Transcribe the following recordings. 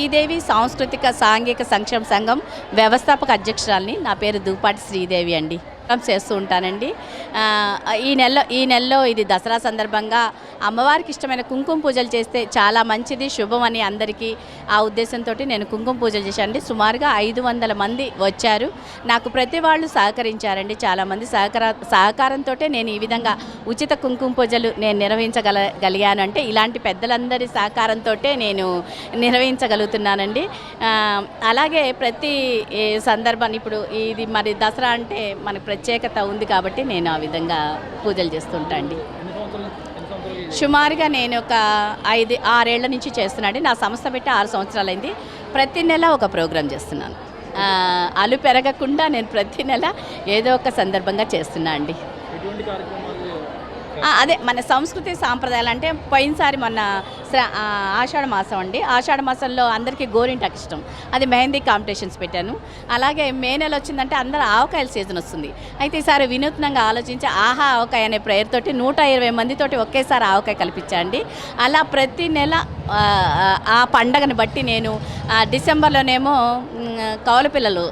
శ్రీదేవి సాంస్కృతిక సాంఘిక సంక్షేమ సంఘం వ్యవస్థాపక అధ్యక్షురాలిని. నా పేరు దూపాటి శ్రీదేవి అండి. చేస్తూ ఉంటానండి. ఈ నెలలో ఇది దసరా సందర్భంగా అమ్మవారికి ఇష్టమైన కుంకుమ పూజలు చేస్తే చాలా మంచిది, శుభం అని అందరికీ ఆ ఉద్దేశంతో నేను కుంకుమ పూజలు చేశానండి. సుమారుగా 500 మంది వచ్చారు. నాకు ప్రతి వాళ్ళు సహకరించారండి. చాలామంది సహకారంతో నేను ఈ విధంగా ఉచిత కుంకుమ పూజలు నేను నిర్వహించగలిగాను. అంటే ఇలాంటి పెద్దలందరి సహకారంతో నేను నిర్వహించగలుగుతున్నానండి. అలాగే ప్రతి సందర్భాన్ని ఇప్పుడు ఇది మరి దసరా అంటే మనకు ప్రత్యేకత ఉంది కాబట్టి నేను ఆ విధంగా పూజలు చేస్తుంటా అండి. సుమారుగా నేను ఒక 5-6 ఏళ్ల నుంచి చేస్తున్నానండి. నా సంస్థ పెట్టి 6 సంవత్సరాలైంది. ప్రతి నెల ఒక ప్రోగ్రాం చేస్తున్నాను. అలు పెరగకుండా నేను ప్రతి నెల ఏదో ఒక సందర్భంగా చేస్తున్నా అండి. అదే మన సంస్కృతి సాంప్రదాయాలు అంటే పోయినసారి మొన్న ఆషాఢ మాసం అండి. ఆషాఢ మాసంలో అందరికీ గోరింటాకు ఇష్టం, అది మెహందీ కాంపిటీషన్స్ పెట్టాను. అలాగే మే నెల వచ్చిందంటే అందరూ ఆవకాయల సీజన్ వస్తుంది. అయితే ఈసారి వినూత్నంగా ఆలోచించి ఆహా ఆవకాయ అనే ప్రేయర్ తోటి 120 మందితోటి ఒకేసారి ఆవకాయ కల్పించండి. అలా ప్రతి నెల ఆ పండగని బట్టి నేను డిసెంబర్లోనేమో కౌలు పిల్లలు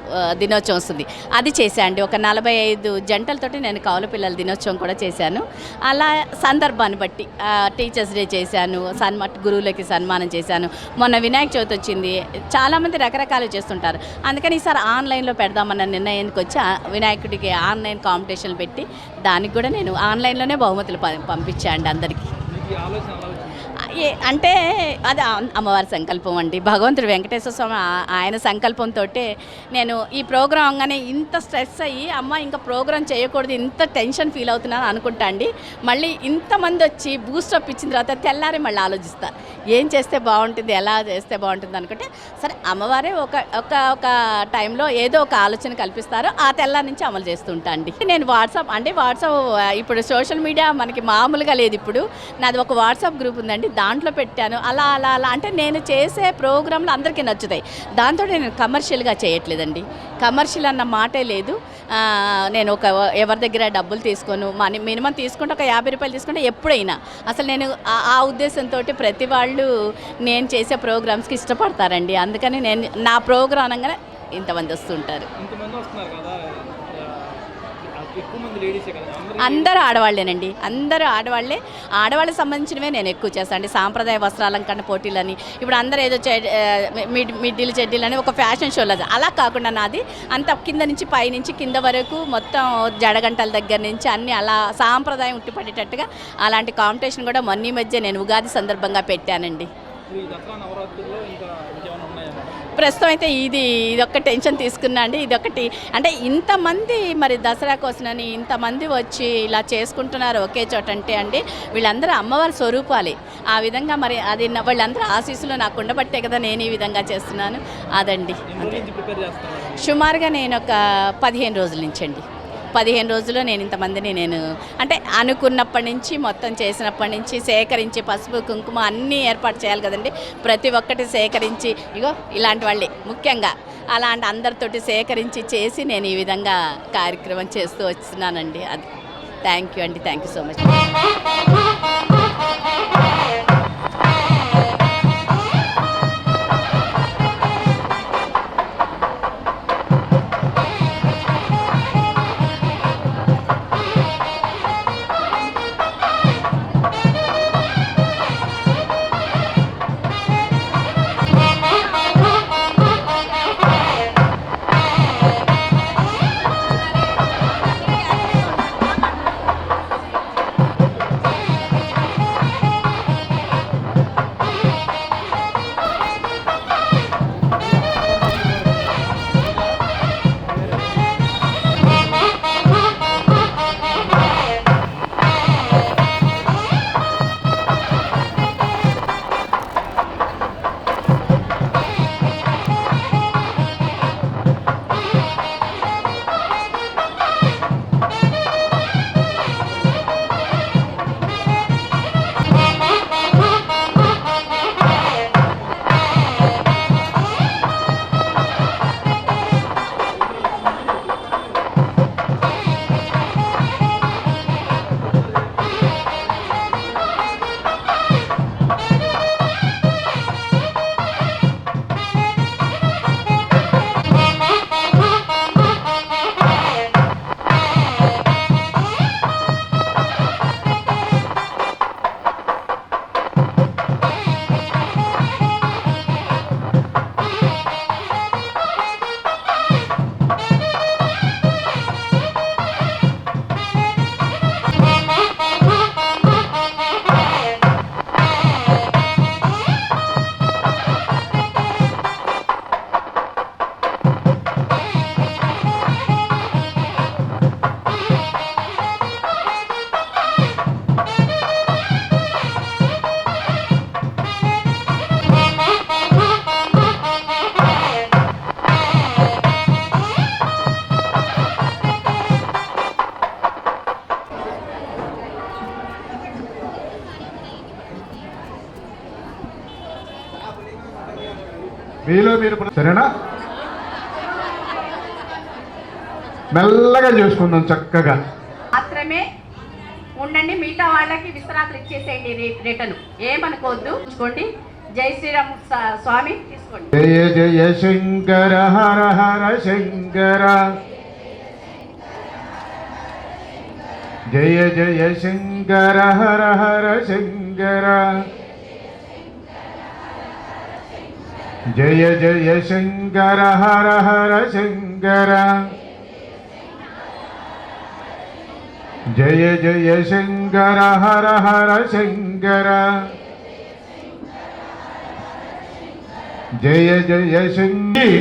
దినోత్సవం వస్తుంది, అది చేశాను. ఒక 45 జంటలతోటి నేను కౌలు పిల్లల దినోత్సవం కూడా చేశాను. అలా సందర్భాన్ని బట్టి టీచర్స్ డే చేశాను, గురువులకి సన్మానం చేశాను. మొన్న వినాయక చవితి వచ్చింది, చాలామంది రకరకాలు చేస్తుంటారు. అందుకని ఈసారి ఆన్లైన్లో పెడదామన్న నిర్ణయానికి వచ్చి వినాయకుడికి ఆన్లైన్ కాంపిటీషన్లు పెట్టి దానికి కూడా నేను ఆన్లైన్లోనే బహుమతులు పంపించాను అందరికీ. అంటే అది అమ్మవారి సంకల్పం అండి. భగవంతుడు వెంకటేశ్వర స్వామి ఆయన సంకల్పంతో నేను ఈ ప్రోగ్రాం కానీ ఇంత స్ట్రెస్ అయ్యి అమ్మ ఇంకా ప్రోగ్రాం చేయకూడదు, ఇంత టెన్షన్ ఫీల్ అవుతున్నాను అనుకుంటా అండి. మళ్ళీ ఇంతమంది వచ్చి బూస్టప్ ఇచ్చిన తర్వాత తెల్లారి మళ్ళీ ఆలోచిస్తా ఏం చేస్తే బాగుంటుంది, ఎలా చేస్తే బాగుంటుంది అనుకుంటే సరే అమ్మవారే ఒక టైంలో ఏదో ఒక ఆలోచన కల్పిస్తారో ఆ తెల్లారి నుంచి అమలు చేస్తుంటా అండి. నేను వాట్సాప్ ఇప్పుడు సోషల్ మీడియా మనకి మామూలుగా లేదు. ఇప్పుడు నాది ఒక వాట్సాప్ గ్రూప్ ఉందండి, దాంట్లో పెట్టాను. అలా అలా అలా అంటే నేను చేసే ప్రోగ్రాంలు అందరికీ నచ్చుతాయి. దాంతో నేను కమర్షియల్గా చేయట్లేదండి. కమర్షియల్ అన్న మాటే లేదు. నేను ఎవరి దగ్గర డబ్బులు తీసుకోను, మినిమం తీసుకుంటే ఒక 50 రూపాయలు తీసుకుంటే ఎప్పుడైనా అసలు నేను ఆ ఉద్దేశంతో ప్రతి వాళ్ళు నేను చేసే ప్రోగ్రామ్స్కి ఇష్టపడతారండి. అందుకని నేను నా ప్రోగ్రాం అనగానే ఇంతమంది వస్తుంటారు. అందరూ ఆడవాళ్ళేనండి, అందరూ ఆడవాళ్ళే. ఆడవాళ్ళకి సంబంధించినవే నేను ఎక్కువ చేస్తాను అండి. సాంప్రదాయ వస్త్రాలంకరణ పోటీలని, ఇప్పుడు అందరూ ఏదో మిడ్డీలు చెడ్డీలు అని ఒక ఫ్యాషన్ షోలో, అలా కాకుండా నాది అంత కింద నుంచి పై నుంచి కింద వరకు మొత్తం జడగంటల దగ్గర నుంచి అన్నీ అలా సాంప్రదాయం ఉట్టిపడేటట్టుగా అలాంటి కాంపిటీషన్ కూడా మొన్న మధ్య నేను ఉగాది సందర్భంగా పెట్టానండి. ప్రస్తుతం అయితే ఇదొక్క టెన్షన్ తీసుకున్నా అండి. ఇదొకటి అంటే ఇంతమంది మరి దసరా కోసమని ఇంతమంది వచ్చి ఇలా చేసుకుంటున్నారు ఒకే చోట అంటే అండి వీళ్ళందరూ అమ్మవారి స్వరూపాలే. ఆ విధంగా మరి అది వాళ్ళందరూ ఆశీస్సులు నాకు ఉండబట్టే కదా నేను ఈ విధంగా చేస్తున్నాను. అదండి అంతే. సుమారుగా నేను ఒక 15 రోజుల నుంచి అండి. 15 రోజుల్లో నేను ఇంతమందిని నేను అంటే అనుకున్నప్పటి నుంచి మొత్తం చేసినప్పటి నుంచి సేకరించి పసుపు కుంకుమ అన్నీ ఏర్పాటు చేయాలి కదండి. ప్రతి ఒక్కటి సేకరించి ఇలాంటి వాళ్ళే ముఖ్యంగా అలాంటి అందరితోటి సేకరించి చేసి నేను ఈ విధంగా కార్యక్రమం చేస్తూ వస్తున్నానండి. అది థ్యాంక్ యూ అండి, థ్యాంక్ యూ సో మచ్. మీలో మీరు సరేనా? మెల్లగా చేసుకుందాం చక్కగా. మాత్రమే ఉండండి, మిగతా వాళ్ళకి విశ్రాంతులు ఇచ్చేసేయండి. రిటర్న్ ఏమనుకోవద్దు, ఉంచుకోండి. జై శ్రీరామ్ స్వామి తీసుకోండి. జయ జయ శంకర హర హర శంకర, జయ జయ శంకర హర హర శంకర, జయ జయ శంకర హర హర శంకర, జయ జయ శంకర హర హర శంకర, జయ జయ శంకర.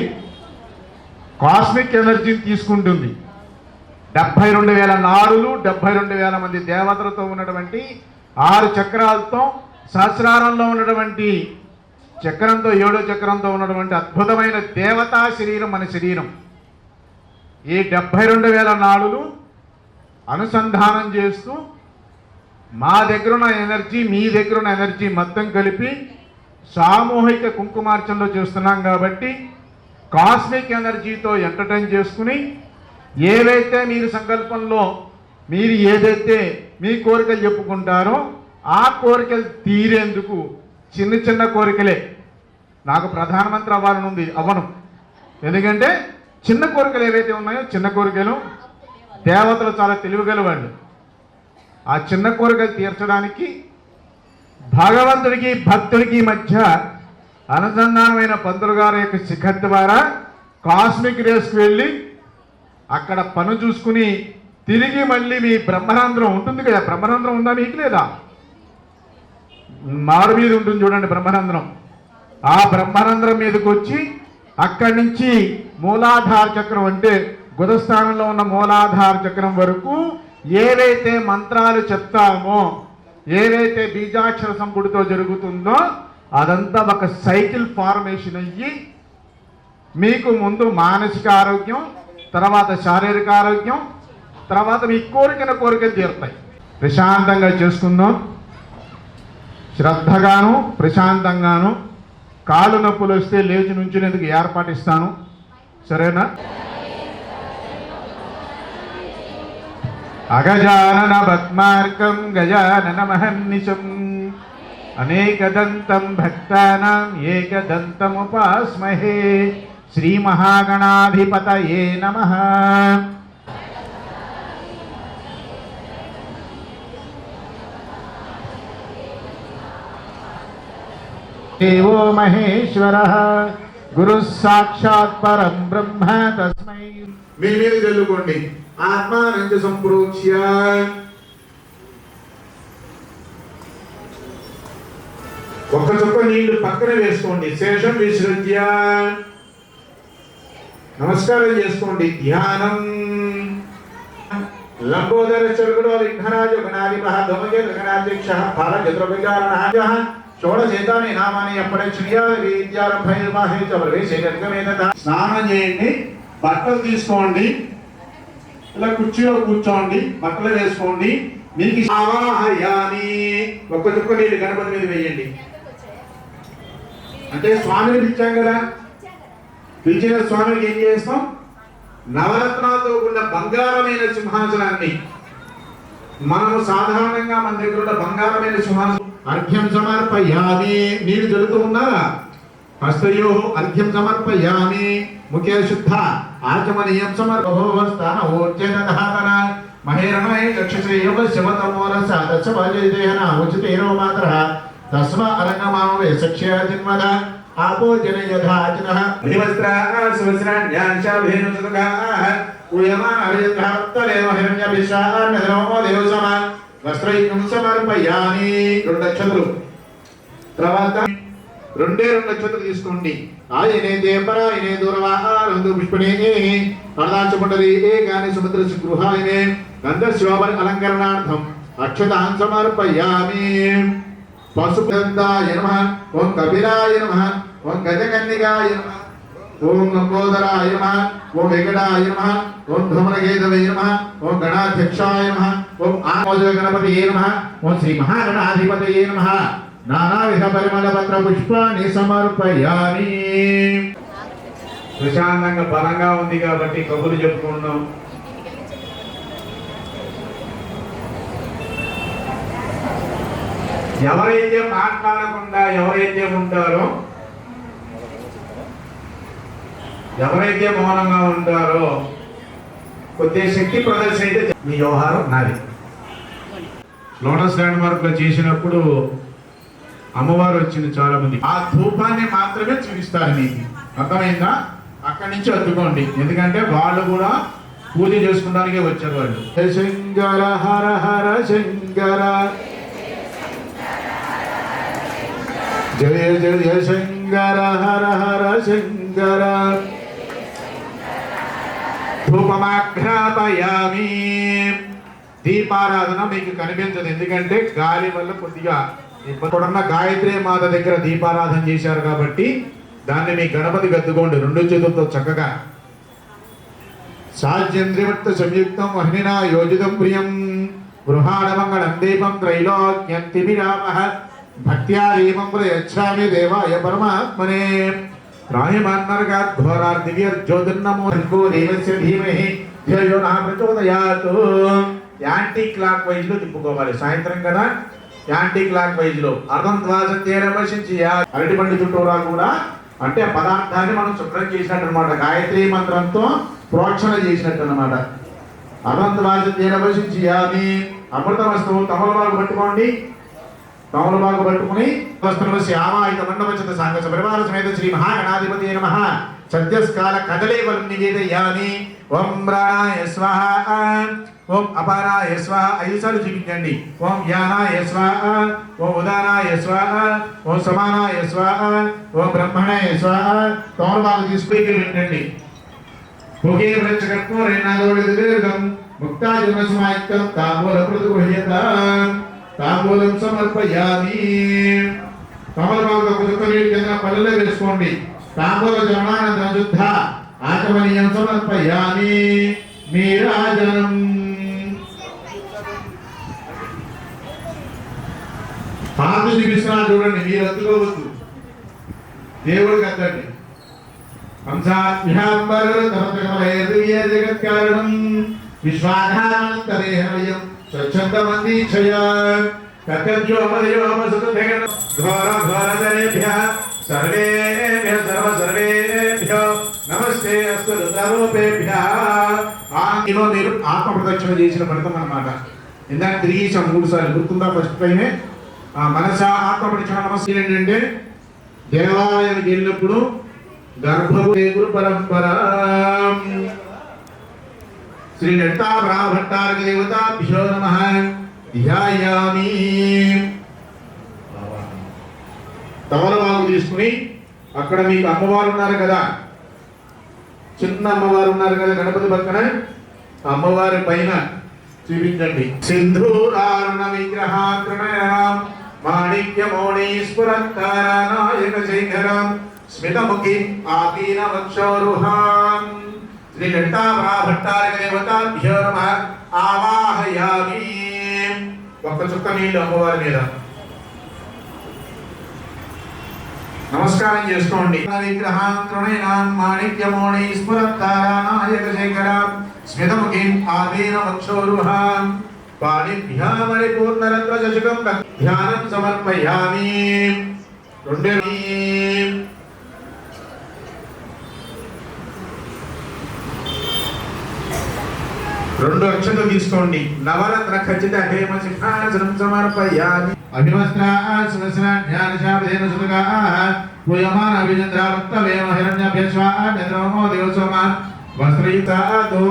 కాస్మిక్ ఎనర్జీని తీసుకుంటుంది. 72,000 నాడులు, 72,000 మంది దేవతలతో ఉన్నటువంటి 6 చక్రాలతో, సహస్రారంలో ఉన్నటువంటి చక్రంతో, 7వ చక్రంతో ఉన్నటువంటి అద్భుతమైన దేవతా శరీరం మన శరీరం. ఈ 72,000 నాడులు అనుసంధానం చేస్తూ మా దగ్గరున్న ఎనర్జీ, మీ దగ్గరున్న ఎనర్జీ మొత్తం కలిపి సామూహిక కుంకుమార్చనలో చేస్తున్నాం. కాబట్టి కాస్మిక్ ఎనర్జీతో ఎంటర్టైన్ చేసుకుని ఏవైతే మీరు సంకల్పంలో మీరు ఏదైతే మీ కోరికలు చెప్పుకుంటారో ఆ కోరికలు తీరేందుకు చిన్న చిన్న కోరికలే. నాకు ప్రధానమంత్రి అవ్వాలని ఉంది, అవ్వను. ఎందుకంటే చిన్న కోరికలు ఏవైతే ఉన్నాయో, చిన్న కోరికలు దేవతలు చాలా తెలివిగలవాళ్ళు. ఆ చిన్న కోరికలు తీర్చడానికి భగవంతుడికి భక్తుడికి మధ్య అనుసంధానమైన పంతులు గారి యొక్క శిఖర్ ద్వారా కాస్మిక్ రేస్కి వెళ్ళి అక్కడ పను చూసుకుని తిరిగి మళ్ళీ మీ బ్రహ్మరంధ్రం ఉంటుంది కదా. బ్రహ్మరంధ్రం ఉందా మీకు? లేదా? మారు మీద ఉంటుంది చూడండి బ్రహ్మరంధ్రం. ఆ బ్రహ్మరంధ్రం మీదకి వచ్చి అక్కడి నుంచి మూలాధార చక్రం, అంటే గుదస్థానంలో ఉన్న మూలాధార చక్రం వరకు ఏవైతే మంత్రాలు చెప్తామో, ఏవైతే బీజాక్షర సంపుటితో జరుగుతుందో అదంతా ఒక సైకిల్ ఫార్మేషన్ అయ్యి మీకు ముందు మానసిక ఆరోగ్యం, తర్వాత శారీరక ఆరోగ్యం, తర్వాత మీ కోరికలు తీరుతాయి. ప్రశాంతంగా చేసుకుందాం. శ్రద్ధగాను ప్రశాంతంగాను. కాళ్ళు నొప్పులు వస్తే లేచి నుంచునేందుకు ఏర్పాటిస్తాను. సరేనా? అగజానన పద్మార్కం గజానన మహర్నిశం అనేకదంతం భక్తానాం ఏకదంతముపాస్మహే. శ్రీ మహాగణాధిపతయే నమః. దేవో మహేశ్వరః గురు సాక్షాత్ పరం బ్రహ్మ తస్మై. మీ మీద చల్లుకోండి. ఆత్మానంద సంప్రోక్ష్య ఒక్క చుక్క నీళ్లు పక్కన వేసుకోండి. శేషం విసృజ్య నమస్కారం చేసుకోండి. ధ్యానం. లంబోదర చరుగుడు విఘ్నరాజ గణాధిపః ధోమజ గణాధ్యక్ష ఫల చతుర్భుజారణః షోడశేతాని నామాని అపరిచ్ఛిన్య విద్యారంభైర్మాహే చ ప్రవేశే గర్గమేదత. స్నానం చేయండి. బట్టలు తీసుకోండి. ఇలా కుర్చీలో కూర్చోండి. బట్టలు వేసుకోండి. మీకు ఆవాహయామి. ఒక్క చుక్క నీళ్ళు గణపతి మీద వేయండి. అంటే స్వామిని పిలిచాం కదా. పిలిచిన స్వామికి ఏం చేస్తాం? నవరత్నాలతో కూడిన బంగారమైన సింహాసనాన్ని, మనము సాధారణంగా మన దగ్గర ఉన్న బంగారమైన సింహాసనం అర్ఘ్యం సమర్పయామి. నీరు జరుగుతూ ఉన్నారా? హస్తయో అర్ఘ్యం సమర్పయామి. ముఖ్య శుద్ధ ఆచమనీయం సమర్పస్థాన ఓర్జనధాతన మహేరణమయ చక్షుశ్రేయవ శివతమోరస దశభజయన ఉచితేరో మాత్ర తస్మ అరంగమావే సఖ్య జన్మద ఆపో జన యథాచనః భీవస్త్రాః సువస్త్రాణ్యాన్ శాభేను సుతగాః ఉయమాన హరిద్రాత్తలేవ హిరణ్యభిషాన్నదనమో దేవసమ వస్త్రైకం సమర్పయామి. 2 నక్షత్రాలు. తర్వాత 2 నక్షత్రాలు తీసుకోండి. ఆయనే దేవరాయనే దూరవాహారందు పుష్పణే అర్ధాంశపుండరీ ఏకాని సముద్ర గృహాయనే గంధశోభన అలంకరణార్థం అక్షతాన్ సమర్పయామి. పశుపదాయ నమః. ఓం కపిలాయ నమః. ఓం గజకన్నికాయ నమః. ఓం లంబోదరాయ నమః. ఓం వెంకటాయ నమః. ఓం ధూమ్రకేతవే నమః. ఓం గణాధ్యక్షాయ నమః. ఓం ఆమోద గణపతయే నమః. ఓం శ్రీ మహాగణాధిపతయే నమః. నానావిధ పరిమళ పత్ర పుష్పాన్ని సమర్పయామి. ప్రశాంతంగా బలంగా ఉంది కాబట్టి కబుర్లు చెప్పుకుందాం. ఎవరైతే మాట్లాడకుండా ఎవరైతే ఉంటారో, ఎవరైతే మౌనంగా ఉంటారో కొద్దిగా శక్తి ప్రదర్శన అయితే మీ వ్యవహారం నాది. లోటస్ ల్యాండ్ మార్క్ లో చేసినప్పుడు అమ్మవారు వచ్చింది చాలా మంది. ఆ ధూపాన్ని మాత్రమే చూపిస్తారు మీకు, అర్థమైందా? అక్కడి నుంచి అద్దుకోండి, ఎందుకంటే వాళ్ళు కూడా పూజ చేసుకోవడానికే వచ్చారు వాళ్ళు. శంకర హర హర శంకర, జయ జయ శంకర హర హర శంకర. ధూపమాఘ్రాపయామి. దీపారాధన మీకు కనిపించదు, ఎందుకంటే గాలి వల్ల కొద్దిగా ఇప్పుడున్న గాయత్రి మాత దగ్గర దీపారాధన చేశారు కాబట్టి దాన్ని మీ గణపతి గద్దుకోండి రెండు చేతులతో చక్కగా. సాధ్యంద్రివత్త సంయుక్తం అహ్నినా యోజితం ప్రియం గృహాణమంగళం దీపం త్రైలోక్యంతిమిరామః భక్త్యా దీపం ప్రయచ్ఛామి దేవాయ పరమాత్మనే. రాయమాన్నర్గాత్ ఘోరార్దివ్యర్జ్యోతిర్నమో దేవస్య ధీమహి ధియో నః ప్రచోదయాత్. యాంటీ క్లాక్ వైజ్ లో తిప్పుకోవాలి, సాయంత్రం కదా యాంటీ క్లాక్ వైజ్ లో. అర్థం ద్వాసంచి అరటి పండు చుట్టూరా కూడా అంటే పదార్థాన్ని మనం శుభ్రం చేసినట్టు అనమాట, గాయత్రి మంత్రంతో ప్రోక్షణ చేసినట్టు అనమాట. అనంతరాజి అమృత వస్తువు తమలపాకు పట్టుకోండి, తమలపాకు పట్టుకుని వస్తువులు శ్యామాయుత మండపచత సాంగ పరివార సమేత శ్రీ మహాగణాధిపతి నమః సద్యస్కాల కదలేవలం నివేదయామి. ఓం ప్రాణాయ స్వాహ, ఓం అపారాయ స్వాహ 5 సార్లు చూపించండి. ఓం యానాయ స్వాహ, ఓం ఉదానాయ స్వాహ, ఓం సమానాయ స్వాహ, ఓం బ్రహ్మణాయ స్వాహ. తమలపాకు తీసుకుని వినండి. ఒకే వృక్షకర్పూరేణాగోళిదీర్ఘం ముక్తాజన్మసమాయుక్తం తాంబూలమృతగృహ్యతాం తాంబూలం సమర్పయామి. తమలపాకు కుదుక నీటి కింద పల్లెలో వేసుకోండి. తాంబూల జవనానందం శుద్ధ ఆచమనీయం సమర్పయామి. నీరాజనం. పాదు చూపిస్తున్నా చూడండి, మీరు అద్దుకోవద్దు, దేవుడికి అద్దండి. జగత్కారణం విశ్వాధారంతరేహయం స్వచ్ఛందమందీక్షయ ఘోర ఘోరధరేభ్యః సర్వేభ్యః సర్వేభ్యో నమస్తే అస్తు రుద్రరూపేభ్యః. మీరు ఆత్మ ప్రదక్షిణ చేసిన ఫలితం అన్నమాట. ఇందాక తిరిగేసాం 3 సార్లు, గుర్తుందా? ఫస్ట్ టైమే మనస ఆత్మ ప్రదక్షిణ నమస్తే. ఏంటంటే దేవాలయానికి వెళ్ళినప్పుడు గర్భగురు పరంపర శ్రీ నట్టాభ్రా భట్టారక దేవతాభ్యో నమః ధ్యాయామి. తమలపాకు తీసుకుని అక్కడ మీకు అమ్మవారు ఉన్నారు కదా, చిన్న అమ్మవారు ఉన్నారు కదా గణపతి పక్కన, అమ్మవారి పైన చూపించండి. సింధూరారుణ విగ్రహాం మాణిక్యమౌళీస్ఫురంకారానాయక శేఖరం స్మితముఖి ఆపీన వక్షోరుహాం శ్రీ లలితాభ్రా భట్టారక దేవతాభ్యో నమః ఆవాహయామి. ఒక్క చుక్క నీళ్ళు అమ్మవారి మీద నమస్కారం చేసుకోండి. విగ్రహాం తృణీనాం మాణిక్యమౌళీస్ఫురంకారానాయక శేఖరం స్మితముఖి ఆపీన వక్షోరుహాం పాణిభ్యాం పరిపూర్ణరత్న చషకం ధ్యానం సమర్పయామి. రెండు అక్షతలు తీసుకోండి. నవరత్న ఖచ్చిత హేమ సింహాసనం సమర్పయామి. అభివస్త్రాసన జ్ఞానశాపదేన సుతగాః పూయమాన అభిచంద్రావృత్తవేమ హిరణ్యభ్యశ్వాన్యద్రమో దేవసోమాన్ వస్త్రయుక్తాతో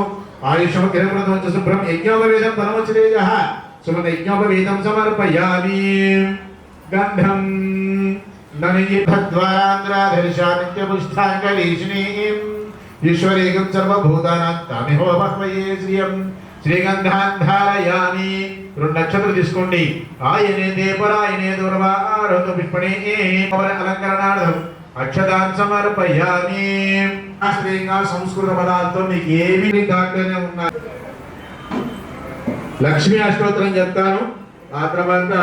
ఆయుషమగ్రహప్రదం చ శుభ్రం యజ్ఞోపవేదం పరమోచ్ఛతేజః సుమన యజ్ఞోపవేదం సమర్పయామి. గంధం ననియద్వారాంధ్రాధర్షానిత్యపుష్టాంగలీషిణీం ఈశ్వరేకం సర్వభూతానాం తామిహో బహ్వయే శ్రియం శ్రీగంధాంధారయామి. 2 నక్షత్రాలు తీసుకోండి. ఆయనే దేపరాయనే దుర్వారోధ విప్పణే అలంకరణార్థం అక్షతాన్ సమర్పయామి. శాస్త్రీయంగా సంస్కృత పదాలతో మీకు ఏమి దాంట్లోనే ఉన్నాయి. లక్ష్మీ అష్టోత్తరం చెప్తాను, ఆ తర్వాత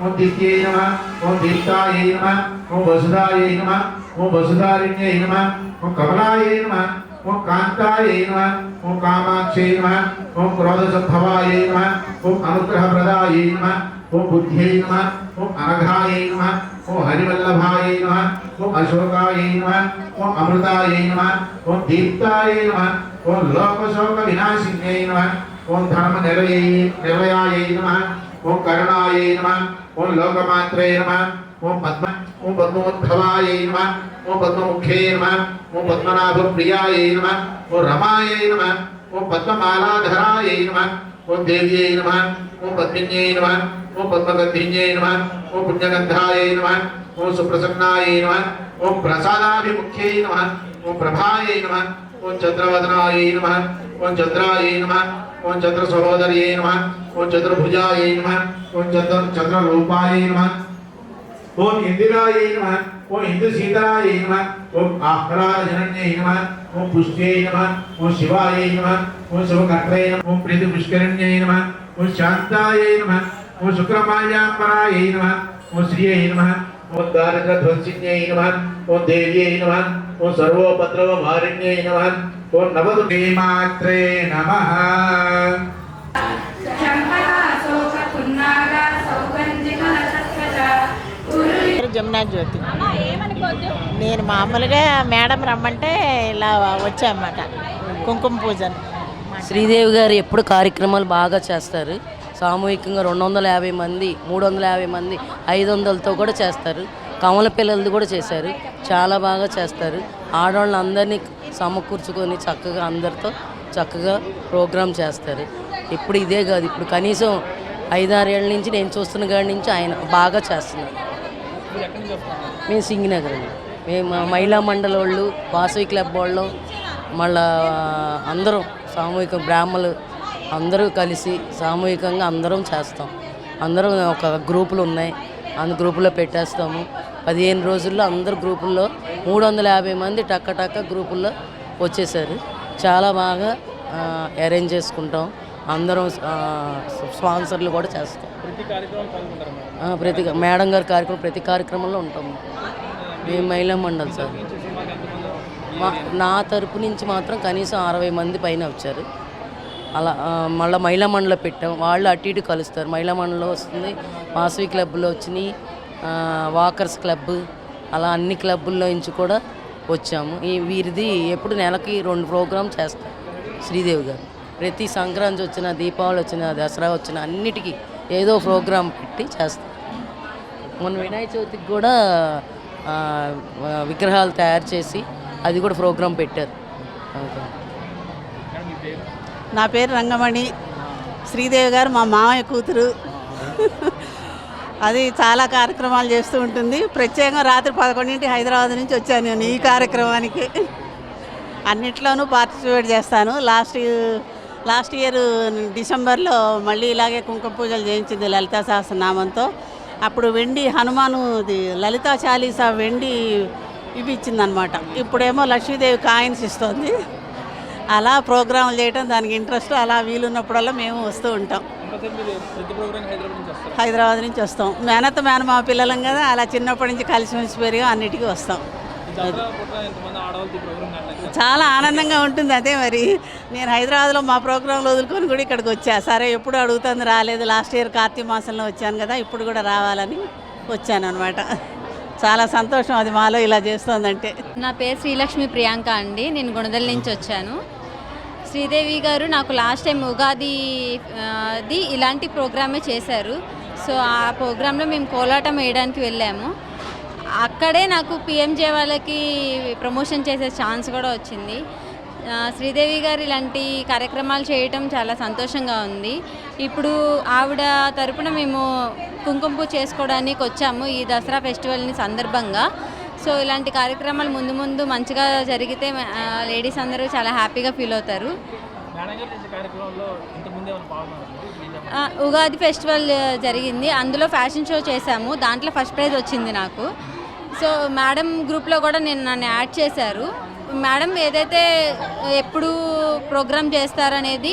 ఓం దిత్యై నమః, ఓం దీప్తాయై నమః, ఓం వసుధాయై నమః, ఓం వసుధారిణ్యై నమః, ఓం కమలాయై నమః, ఓం కాంతాయై నమః, ఓం కామాక్షై నమః, ఓం క్రోధసంభవాయై నమః, ఓం అనుగ్రహప్రదాయై నమః, ఓం బుద్ధ్యై నమః, ఓం అనఘాయై నమః, ఓం హరివల్లభాయై నమః, ఓం అశోకాయై నమః, ఓం అమృతాయై నమః, ఓం దీప్తాయై నమః, ఓం లోకశోక వినాశిన్యై నమః, ఓం ధర్మ నిలయాయై నమః, ఓం కరుణాయై నమః, ఓం లోకమాత్రే నమః, ఓం పద్మోద్భవాయై నమః, ఓం పద్మముఖ్యై నమః, ఓం పద్మనాభప్రియాయై నమః, ఓం రమాయై నమః, ఓం పద్మమాలాధరాయై నమః, ఓం దేవ్యై నమః, ఓం పద్మిన్యై నమః, ఓం పద్మగంధిన్యై నమః, ఓం పుణ్యగంధాయై నమః, ఓం సుప్రసన్నాయై నమః, ఓం ప్రసాదాభిముఖ్యై నమః, ఓం ప్రభాయై నమః, ఓం చంద్రవదనాయై నమః, ఓం చంద్రాయై నమః, ఓం చంద్ర సహోదర్యై నమః, ఓం చంద్రభుజాయై నమః, ఓం చంద్రరూపాయై నమః, ఓం ఇందిరాయై నమః, ఓం ఇందుశీతలాయై నమః, ఓం ఆహ్లాదజనన్యై నమః, ఓం పుష్ట్యై నమః, ఓం శివాయై నమః, ఓం శివకర్త్రై నమః, ఓం ప్రీతి పుష్కరిణ్యై నమః, ఓం శాంతాయై నమః, ఓం శుక్రమాల్యాంబరాయై నమః, ఓం శ్రీయై నమః, ఓం దారిద్ర్యధ్వంసిన్యై నమః, ఓం దేవ్యై నమః, ఓం సర్వోపద్రవమారిణ్యై నమః, ఓం నవదుర్గేమాత్రే నమః. జమునా జ్యోతి. నేను మామూలుగా మేడం రమ్మంటే ఇలా వచ్చామన్నమాట కుంకుమ పూజను. శ్రీదేవి గారు ఎప్పుడు కార్యక్రమాలు బాగా చేస్తారు. సామూహికంగా 250 మంది 350 మంది 500తో కూడా చేస్తారు. కమల పిల్లలది కూడా చేశారు. చాలా బాగా చేస్తారు. ఆడవాళ్ళందరినీ సమకూర్చుకొని చక్కగా అందరితో చక్కగా ప్రోగ్రామ్ చేస్తారు. ఇప్పుడు ఇదే కాదు, ఇప్పుడు కనీసం 5-6 ఏళ్ళ నుంచి నేను చూస్తున్న కాడి నుంచి ఆయన బాగా చేస్తున్నారు. మేము సింగినగర్ అండి. మేము మహిళా మండలి వాళ్ళు, వాసవి క్లబ్ వాళ్ళు, మళ్ళా అందరం సామూహిక బ్రాహ్మణులు అందరూ కలిసి సామూహికంగా అందరం చేస్తాం. అందరం ఒక గ్రూపులు ఉన్నాయి, అందు గ్రూపులో పెట్టేస్తాము. 15 రోజుల్లో అందరు గ్రూపుల్లో 350 మంది టక్క గ్రూపుల్లో వచ్చేసారు. చాలా బాగా అరేంజ్ చేసుకుంటాం. అందరం స్పాన్సర్లు కూడా చేస్తాం. ప్రతి మేడం గారి కార్యక్రమం ప్రతి కార్యక్రమంలో ఉంటాము. మేము మహిళా మండలి సార్. నా తరపు నుంచి మాత్రం కనీసం 60 మంది పైన వచ్చారు. అలా మళ్ళీ మహిళా మండలిలో పెట్టాం. వాళ్ళు అటు ఇటు కలుస్తారు. మహిళా మండలిలో వస్తుంది, వాసవి క్లబ్లో వచ్చినాయి, వాకర్స్ క్లబ్, అలా అన్ని క్లబ్బుల్లో నుంచి కూడా వచ్చాము. వీరిది ఎప్పుడు నెలకి 2 ప్రోగ్రామ్ చేస్తారు శ్రీదేవి గారు. ప్రతి సంక్రాంతి వచ్చిన, దీపావళి వచ్చిన, దసరా వచ్చిన అన్నిటికీ ఏదో ప్రోగ్రాం పెట్టి చేస్తారు. మొన్న వినాయక చవితికి కూడా విగ్రహాలు తయారు చేసి అది కూడా ప్రోగ్రాం పెట్టారు. నా పేరు రంగమణి. శ్రీదేవి గారు మా మామయ్య కూతురు. అది చాలా కార్యక్రమాలు చేస్తూ ఉంటుంది. ప్రత్యేకంగా రాత్రి 11 హైదరాబాద్ నుంచి వచ్చాను నేను ఈ కార్యక్రమానికి. అన్నిట్లోనూ పార్టిసిపేట్ చేస్తాను. లాస్ట్ ఇయర్ డిసెంబర్లో మళ్ళీ ఇలాగే కుంకుమ పూజలు చేయించింది లలితా సహస్రనామంతో. అప్పుడు వెండి హనుమానుది లలితా చాలీసా వెండి ఇవి ఇచ్చిందనమాట. ఇప్పుడేమో లక్ష్మీదేవి కాయిన్స్ ఇస్తుంది. అలా ప్రోగ్రాంలు చేయటం దానికి ఇంట్రెస్ట్. అలా వీలున్నప్పుడల్లా మేము వస్తూ ఉంటాం. హైదరాబాద్ నుంచి వస్తాం. మేనమామ పిల్లలం కదా, అలా చిన్నప్పటి నుంచి కలిసిమెలిసి పెరిగి అన్నిటికీ వస్తాం. చాలా ఆనందంగా ఉంటుంది. అదే మరి నేను హైదరాబాద్లో మా ప్రోగ్రాంలు వదులుకొని కూడా ఇక్కడికి వచ్చా. సరే ఎప్పుడు అడుగుతుంది, రాలేదు. లాస్ట్ ఇయర్ కార్తీక మాసంలో వచ్చాను కదా, ఇప్పుడు కూడా రావాలని వచ్చాను అనమాట. చాలా సంతోషం అది మాలో ఇలా చేస్తోందంటే. నా పేరు శ్రీలక్ష్మి ప్రియాంక అండి. నేను గుణదల నుంచి వచ్చాను. శ్రీదేవి గారు నాకు లాస్ట్ టైం ఉగాది ఇలాంటి ప్రోగ్రామే చేశారు. సో ఆ ప్రోగ్రాంలో మేము కోలాటం వేయడానికి వెళ్ళాము. అక్కడే నాకు పిఎంజే వాళ్ళకి ప్రమోషన్ చేసే ఛాన్స్ కూడా వచ్చింది. శ్రీదేవి గారు ఇలాంటి కార్యక్రమాలు చేయటం చాలా సంతోషంగా ఉంది. ఇప్పుడు ఆవిడ తరపున మేము కుంకుమ పూజ చేసుకోవడానికి వచ్చాము ఈ దసరా ఫెస్టివల్ని సందర్భంగా. సో ఇలాంటి కార్యక్రమాలు ముందు ముందు మంచిగా జరిగితే లేడీస్ అందరూ చాలా హ్యాపీగా ఫీల్ అవుతారు. ఉగాది ఫెస్టివల్ జరిగింది, అందులో ఫ్యాషన్ షో చేశాము. దాంట్లో ఫస్ట్ ప్రైజ్ వచ్చింది నాకు. సో మేడం గ్రూప్లో కూడా నన్ను యాడ్ చేశారు. మేడం ఏదైతే ఎప్పుడు ప్రోగ్రామ్ చేస్తారనేది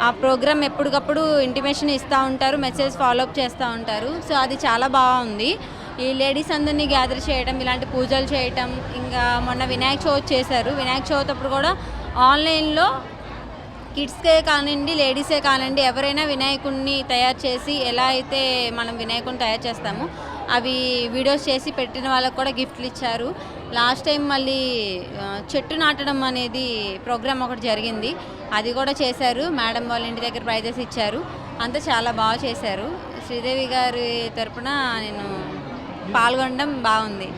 ఆ ప్రోగ్రామ్ ఎప్పటికప్పుడు ఇంటిమేషన్ ఇస్తూ ఉంటారు, మెసేజ్ ఫాలోఅప్ చేస్తూ ఉంటారు. సో అది చాలా బాగుంది. ఈ లేడీస్ అందరినీ గ్యాదర్ చేయడం, ఇలాంటి పూజలు చేయటం, ఇంకా మొన్న వినాయక చవితి చేశారు. వినాయక చవితి అప్పుడు కూడా ఆన్లైన్లో కిడ్స్కే కానివ్వండి, లేడీసే కానివ్వండి, ఎవరైనా వినాయకుడిని తయారు చేసి ఎలా అయితే మనం వినాయకుడిని తయారు చేస్తామో అవి వీడియోస్ చేసి పెట్టిన వాళ్ళకు కూడా గిఫ్ట్లు ఇచ్చారు. లాస్ట్ టైం మళ్ళీ చెట్టు నాటడం అనేది ప్రోగ్రామ్ ఒకటి జరిగింది, అది కూడా చేశారు. మేడం వాళ్ళ ఇంటి దగ్గర ప్రైజెస్ ఇచ్చారు. అంతా చాలా బాగా చేశారు. శ్రీదేవి గారి తరపున నేను పాల్గొనడం బాగుంది.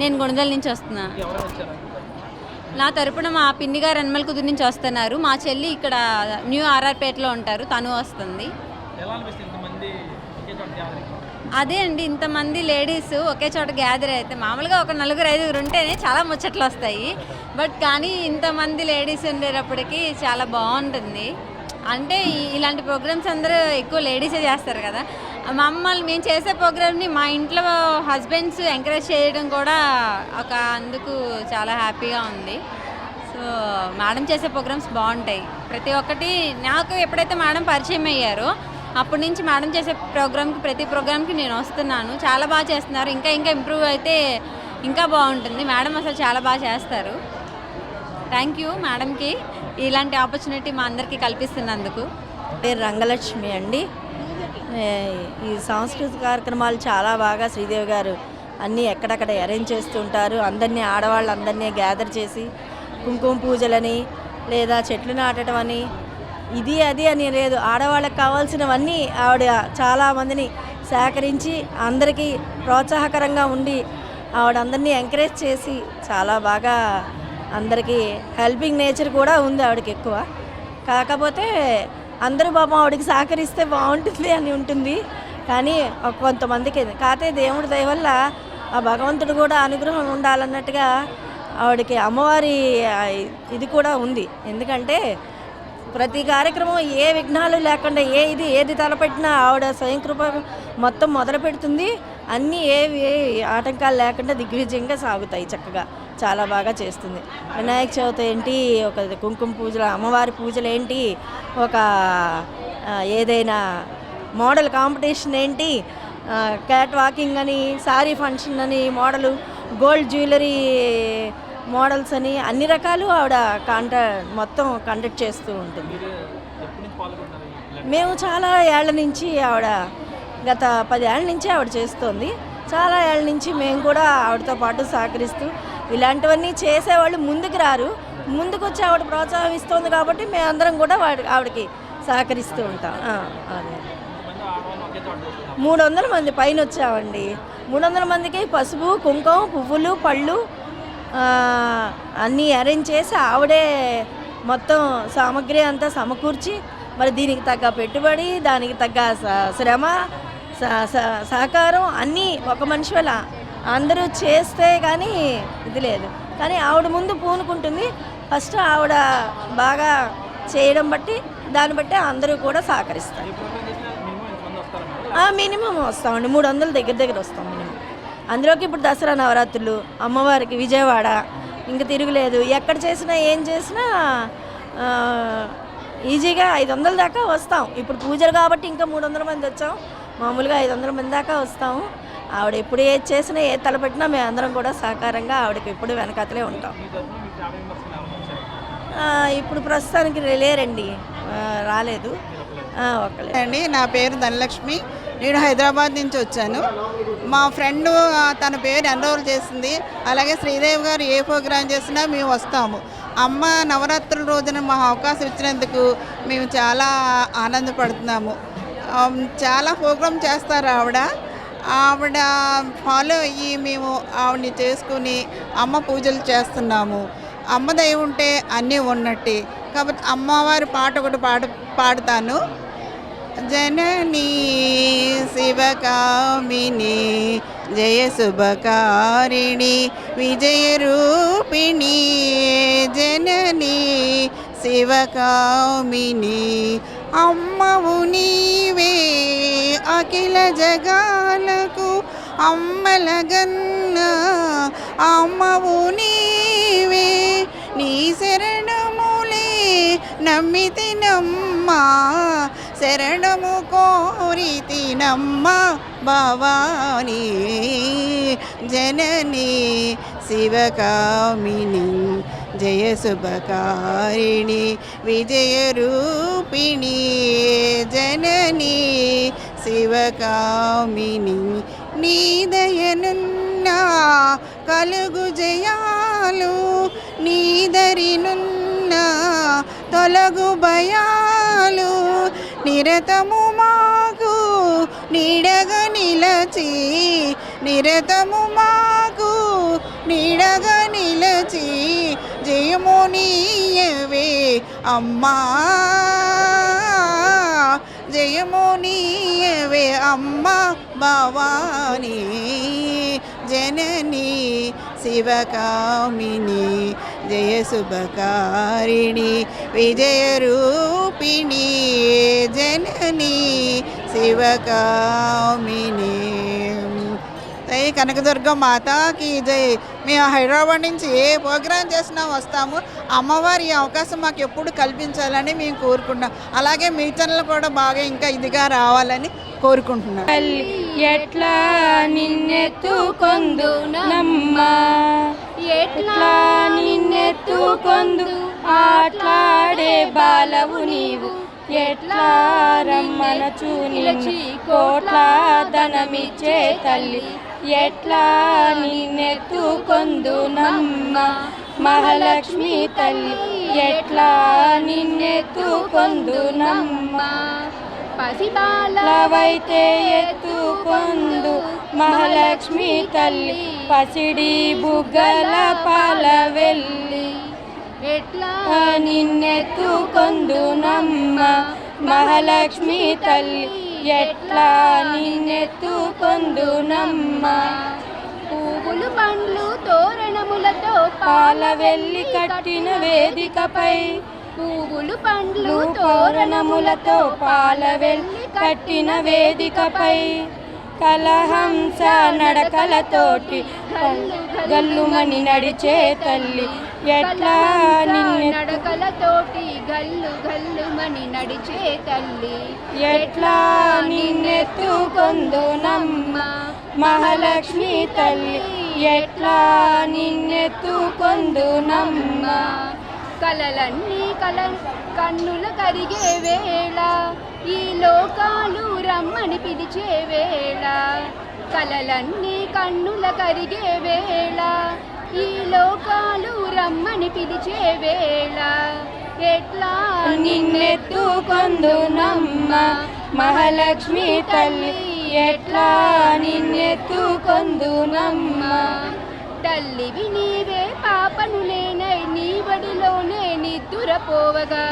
నేను గుణదల నుంచి వస్తున్నా. నా తరపున మా పిన్ని గారు అన్మల్ కుదురు నుంచి వస్తున్నారు. మా చెల్లి ఇక్కడ న్యూ ఆర్ఆర్పేటలో ఉంటారు, తను వస్తుంది. అదే అండి, ఇంతమంది లేడీస్ ఒకే చోట గ్యాదర్ అయితే మామూలుగా ఒక 4-5 ఉంటేనే చాలా ముచ్చట్లు వస్తాయి. బట్ కానీ ఇంతమంది లేడీస్ ఉండేటప్పటికి చాలా బాగుంటుంది. అంటే ఇలాంటి ప్రోగ్రామ్స్ అందరూ ఎక్కువ లేడీసే చేస్తారు కదా. మమ్మల్ని మేము చేసే ప్రోగ్రామ్ని మా ఇంట్లో హస్బెండ్స్ ఎంకరేజ్ చేయడం కూడా ఒక అందుకు చాలా హ్యాపీగా ఉంది. సో మేడం చేసే ప్రోగ్రామ్స్ బాగుంటాయి. ప్రతి ఒక్కటి నాకు ఎప్పుడైతే మేడం పరిచయం అయ్యారో అప్పటి నుంచి మేడం చేసే ప్రతి ప్రోగ్రామ్కి నేను వస్తున్నాను. చాలా బాగా చేస్తున్నారు. ఇంకా ఇంప్రూవ్ అయితే ఇంకా బాగుంటుంది. మేడం అసలు చాలా బాగా చేస్తారు. థ్యాంక్ యూ మేడంకి ఇలాంటి ఆపర్చునిటీ మా అందరికీ కల్పిస్తున్నందుకు. పేరు రంగలక్ష్మి అండి. ఈ సాంస్కృతిక కార్యక్రమాలు చాలా బాగా శ్రీదేవి గారు అన్నీ ఎక్కడెక్కడ అరేంజ్ చేస్తుంటారు. అందరినీ ఆడవాళ్ళందరినీ గ్యాదర్ చేసి కుంకుమ పూజలని లేదా చెట్లు నాటడం అని ఇది అది అని లేదు, ఆడవాళ్ళకి కావాల్సినవన్నీ ఆవిడ చాలామందిని సేకరించి అందరికీ ప్రోత్సాహకరంగా ఉండి ఆవిడ అందరినీ ఎంకరేజ్ చేసి చాలా బాగా అందరికీ హెల్పింగ్ నేచర్ కూడా ఉంది ఆవిడకి ఎక్కువ. కాకపోతే అందరూ పాపం ఆవిడకి సహకరిస్తే బాగుంటుంది అని ఉంటుంది. కానీ కొంతమందికి కాకపోతే దేవుడి దయ వల్ల ఆ భగవంతుడు కూడా అనుగ్రహం ఉండాలన్నట్టుగా ఆవిడకి అమ్మవారి ఇది కూడా ఉంది. ఎందుకంటే ప్రతి కార్యక్రమం ఏ విఘ్నాలు లేకుండా ఏది తలపెట్టినా ఆవిడ స్వయం కృప మొత్తం మొదలు పెడుతుంది. అన్నీ ఏ ఆటంకాలు లేకుండా దిగ్విజయంగా సాగుతాయి. చక్కగా చాలా బాగా చేస్తుంది. వినాయక చవితి ఏంటి, ఒక కుంకుమ పూజలు, అమ్మవారి పూజలు ఏంటి, ఒక ఏదైనా మోడల్ కాంపిటీషన్ ఏంటి, క్యాట్ వాకింగ్ అని, సారీ ఫంక్షన్ అని, మోడలు గోల్డ్ జ్యువెలరీ మోడల్స్ అని అన్ని రకాలు ఆవిడ మొత్తం కండక్ట్ చేస్తూ ఉంటుంది. మేము చాలా ఏళ్ల నుంచి ఆవిడ గత 10 ఏళ్ల నుంచి ఆవిడ చేస్తోంది. చాలా ఏళ్ల నుంచి మేము కూడా ఆవిడతో పాటు సహకరిస్తూ ఇలాంటివన్నీ చేసేవాళ్ళు ముందుకు రారు, ముందుకు వచ్చి ఆవిడ ప్రోత్సాహం ఇస్తుంది కాబట్టి మేమందరం కూడా ఆవిడకి సహకరిస్తూ ఉంటాం. అదే 300 మంది పైన వచ్చామండి. 300 మందికి పసుపు, కుంకుమ, పువ్వులు, పళ్ళు అన్నీ అరేంజ్ చేసి ఆవిడే మొత్తం సామగ్రి అంతా సమకూర్చి మరి దీనికి తగ్గ పెట్టుబడి, దానికి తగ్గ శ్రమ, సహకారం అన్నీ ఒక మనిషి వల్ల అందరూ చేస్తే కానీ ఇది లేదు. కానీ ఆవిడ ముందు పూనుకుంటుంది. ఫస్ట్ ఆవిడ బాగా చేయడం బట్టి దాన్ని బట్టి అందరూ కూడా సహకరిస్తారు. మినిమం వస్తామండి, 300 దగ్గర వస్తాం మినిమం. అందులోకి ఇప్పుడు దసరా నవరాత్రులు, అమ్మవారికి విజయవాడ ఇంకా తిరుగులేదు. ఎక్కడ చేసినా ఏం చేసినా ఈజీగా 500 దాకా వస్తాం. ఇప్పుడు పూజలు కాబట్టి ఇంకా 300 మంది వచ్చాం. మామూలుగా 500 మంది దాకా వస్తాము. ఆవిడ ఎప్పుడు ఏది చేసినా ఏది తలపెట్టినా మేము అందరం కూడా సహకారంగా ఆవిడకి ఎప్పుడు వెనకతలే ఉంటాం. ఇప్పుడు ప్రస్తుతానికి లేరండి, రాలేదు. ఒకలే అండి. నా పేరు ధనలక్ష్మి. నేను హైదరాబాద్ నుంచి వచ్చాను. మా ఫ్రెండ్ తన పేరు ఎన్రోల్ చేసింది. అలాగే శ్రీదేవి గారు ఏ ప్రోగ్రాం చేసినా మేము వస్తాము. అమ్మ నవరాత్రుల రోజున మా అవకాశం ఇచ్చినందుకు మేము చాలా ఆనందపడుతున్నాము. చాలా ప్రోగ్రాం చేస్తారు ఆవిడ ఫాలో అయ్యి మేము ఆవిడని చేసుకుని అమ్మ పూజలు చేస్తున్నాము. అమ్మ దయ ఉంటే అన్నీ ఉన్నట్టే. కాబట్టి అమ్మవారి పాట ఒకటి పాడుతాను. జననీ శివకామిని జయ శుభకారిణి విజయ రూపిణి జననీ శివకామిని అమ్మవు నీవే అఖిల జగాలకు అమ్మలగన్న అమ్మవు నీవే నీ శరణములే నమ్మితినమ్మా శరణము కోరితినమ్మా భవానీ జననీ శివకామిని జయ శుభకారిణి విజయరూపిణి జననీ శివకామిని నీ దయనున్నా కలుగు జయాలు నీదరినున్నా తొలగు భయాలు నిరతము మాకు నీడగా నిలచి నిరతము మాకు నీడగా నిలచి జయము నీయవే అమ్మా జయము నీయవే అమ్మా భవానీ జననీ శివకామిని జయ శుభకారిణి విజయరూపిణి జననీ శివకామిని. జై కనకదుర్గ మాతాకి జై. మేము హైదరాబాద్ నుంచి ఏ ప్రోగ్రాం చేసినా వస్తాము. అమ్మవారి ఈ అవకాశం మాకు ఎప్పుడు కల్పించాలని మేము కోరుకుంటున్నాం. అలాగే మీ ఛానల్ కూడా బాగా ఇంకా ఇదిగా రావాలని కోరుకుంటున్నాం. ఎట్లా నిన్నెత్తుకొందు నమ్మ ఎట్లా నిన్నెత్తుకొందు ఆట్లాడే బాలవు నీవు ఎట్లా రమ్మనచు నిలిచి కోట్ల ధనమిచ్చే తల్లి ఎట్లా నిన్నెత్తుకొందు నమ్మ మహాలక్ష్మి తల్లి ఎట్లా నిన్నెత్తుకొందు నమ్మ పసిబాలవైతే ఎత్తుకొందు మహాలక్ష్మి తల్లి పసిడి బుగ్గల పాల వెళ్ళి ఎట్లా నిన్నెత్తుకొందు నమ్మ మహాలక్ష్మి తల్లి ఎట్లా నిన్నెత్తుకొందు నమ్మ పువ్వులు పండ్లు తోరణములతో పాల వెళ్ళి కట్టిన వేదికపై పువ్వులు పండ్లు తోరణములతో పాల వెళ్ళి కట్టిన వేదికపై కలహంస నడకలతోటి గల్లుమని నడిచే తల్లి ఎట్లా నడకలతోటి గల్లు గల్లుమని నడిచే తల్లి ఎట్లా నిన్నెత్తుకొందు నమ్మ మహాలక్ష్మి తల్లి ఎట్లా నిన్నెత్తుకొందు నమ్మ కలలన్నీ కన్నుల కరిగే వేళ ఈ లోకాలు రమ్మని పిలిచే వేళ కలలన్నీ కన్నుల కరిగే వేళ ఈ లోకాలు రమ్మని పిలిచే వేళ ఎట్లా నిన్నెత్తుకొందు నమ్మ మహాలక్ష్మి తల్లి ఎట్లా నిన్నెత్తుకొందు నమ్మ తల్లివి నీవే పాపను లేనై నీ బడిలోనే నిద్దురపోవగా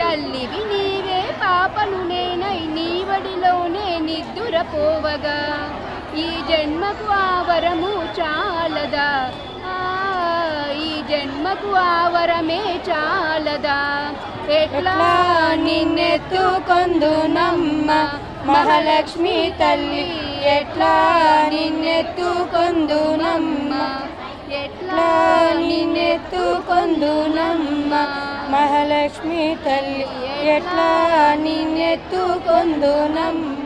తల్లివి నీవే పాపను నేనై నీ బడిలోనే నిద్దురపోవగా ఈ జన్మకు ఆ వరము చాలదా ఈ జన్మకు ఆ వరమే చాలదా ఎట్లా నిన్నెత్తుకొందు నమ్మ మహాలక్ష్మి తల్లి ఎట్లా నిన్నెత్తుకొందు నమ్మ ఎట్లా నిన్నెత్తుకొందు నమ్మ మహాలక్ష్మి తల్లి ఎట్లా నిన్నెత్తుకొందు నమ్మ